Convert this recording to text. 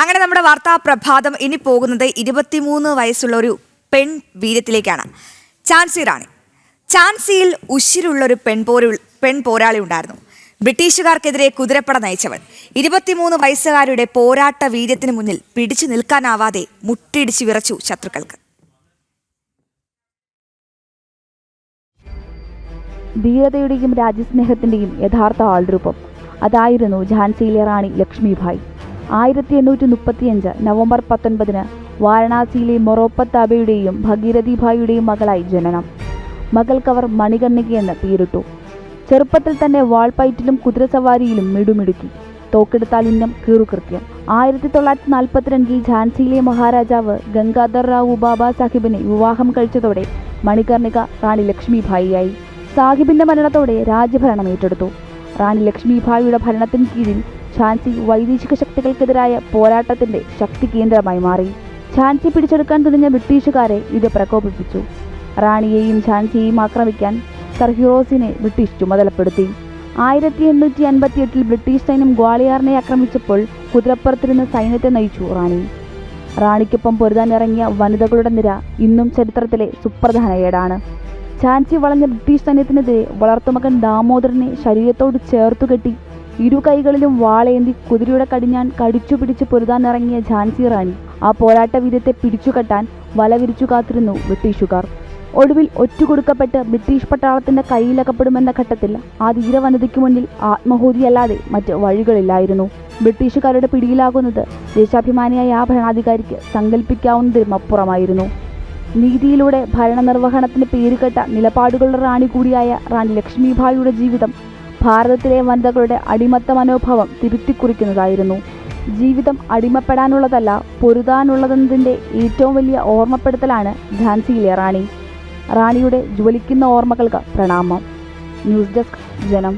അങ്ങനെ നമ്മുടെ വാർത്താ പ്രഭാതം ഇനി പോകുന്നത് 23 വയസ്സുള്ള ഒരു പെൺ വീരത്തിലേക്കാണ്. ഝാൻസി റാണി. ഝാൻസിയിൽ ഉശിരുള്ളൊരു പെൺ പോരാളി ഉണ്ടായിരുന്നു. ബ്രിട്ടീഷുകാർക്കെതിരെ കുതിരപ്പട നയിച്ചവൾ. 23 വയസ്സുകാരുടെ പോരാട്ട വീര്യത്തിന് മുന്നിൽ പിടിച്ചു നിൽക്കാനാവാതെ മുട്ടിടിച്ച് വിറച്ചു ശത്രുക്കൾക്ക്. ധീരതയുടെയും രാജ്യസ്നേഹത്തിന്റെയും യഥാർത്ഥ ആൾരൂപം അതായിരുന്നു ഝാൻസിയിലെ റാണി ലക്ഷ്മിഭായ്. 1835 നവംബർ 19 വാരണാസിയിലെ മൊറോപ്പത്താബയുടെയും ഭഗീരഥിഭായിയുടെയും മകളായി ജനനം. മകൾക്കവർ മണികർണികയെന്ന് പേരിട്ടു. ചെറുപ്പത്തിൽ തന്നെ വാൾപ്പയറ്റിലും കുതിരസവാരിയിലും മിടുമിടുക്കി. തോക്കെടുത്താൽ ഉന്നം കീറുകൃത്യം. 1942 ഝാൻസിയിലെ മഹാരാജാവ് ഗംഗാധർ റാവു ബാബാ സാഹിബിനെ വിവാഹം കഴിച്ചതോടെ മണികർണിക റാണി ലക്ഷ്മിഭായിയായി. സാഹിബിന്റെ മരണത്തോടെ രാജ്യഭരണം ഏറ്റെടുത്തു. റാണി ലക്ഷ്മിഭായിയുടെ ഭരണത്തിന് കീഴിൽ ഝാൻസി വൈദേശിക ശക്തികൾക്കെതിരായ പോരാട്ടത്തിന്റെ ശക്തി കേന്ദ്രമായി മാറി. ഝാൻസി പിടിച്ചെടുക്കാൻ തുനിഞ്ഞ ബ്രിട്ടീഷുകാരെ ഇത് പ്രകോപിപ്പിച്ചു. റാണിയെയും ഝാൻസിയെയും ആക്രമിക്കാൻ സർ ഹ്യൂറോസിനെ ബ്രിട്ടീഷ് ചുമതലപ്പെടുത്തി. 1858 ബ്രിട്ടീഷ് സൈന്യം ഗ്വാളിയാറിനെ ആക്രമിച്ചപ്പോൾ കുതിരപ്പുറത്തിരുന്ന് സൈന്യത്തെ നയിച്ചു റാണി. റാണിക്കൊപ്പം പൊരുതാനിറങ്ങിയ വനിതകളുടെ നിര ഇന്നും ചരിത്രത്തിലെ സുപ്രധാന ഏടാണ്. ഝാൻസി വളഞ്ഞ ബ്രിട്ടീഷ് സൈന്യത്തിനെതിരെ വളർത്തുമകൻ ദാമോദരനെ ശരീരത്തോട് ചേർത്തുകെട്ടി ഇരു കൈകളിലും വാളേന്തി കുതിരയുടെ കടിഞ്ഞാൻ കടിച്ചു പിടിച്ച് പൊരുതാനിറങ്ങിയ ഝാൻസി റാണി ആ പോരാട്ട വീര്യത്തെ പിടിച്ചുകെട്ടാൻ വല വിരിച്ചു കാത്തിരുന്നു ബ്രിട്ടീഷുകാർ. ഒടുവിൽ ഒറ്റുകൊടുക്കപ്പെട്ട് ബ്രിട്ടീഷ് പട്ടാളത്തിന്റെ കയ്യിലകപ്പെടുമെന്ന ഘട്ടത്തിൽ ആ ധീരവനിതയ്ക്ക് മുന്നിൽ ആത്മഹൂതിയല്ലാതെ മറ്റ് വഴികളില്ലായിരുന്നു. ബ്രിട്ടീഷുകാരുടെ പിടിയിലാകുന്നത് ദേശാഭിമാനിയായ ആ ഭരണാധികാരിക്ക് സങ്കല്പിക്കാവുന്നതിലും അപ്പുറമായിരുന്നു. നീതിയിലൂടെ ഭരണനിർവഹണത്തിന് പേരുകെട്ട നിലപാടുകളുടെ റാണി കൂടിയായ റാണി ലക്ഷ്മിഭായിയുടെ ജീവിതം ഭാരതത്തിലെ വനിതകളുടെ അടിമത്ത മനോഭാവം തിരുത്തിക്കുറിക്കുന്നതായിരുന്നു. ജീവിതം അടിമപ്പെടാനുള്ളതല്ല, പൊരുതാനുള്ളതെന്നതിൻ്റെ ഏറ്റവും വലിയ ഓർമ്മപ്പെടുത്തലാണ് ഝാൻസിയിലെ റാണി. റാണിയുടെ ജ്വലിക്കുന്ന ഓർമ്മകൾക്ക് പ്രണാമം. ന്യൂസ് ഡെസ്ക് ജനം.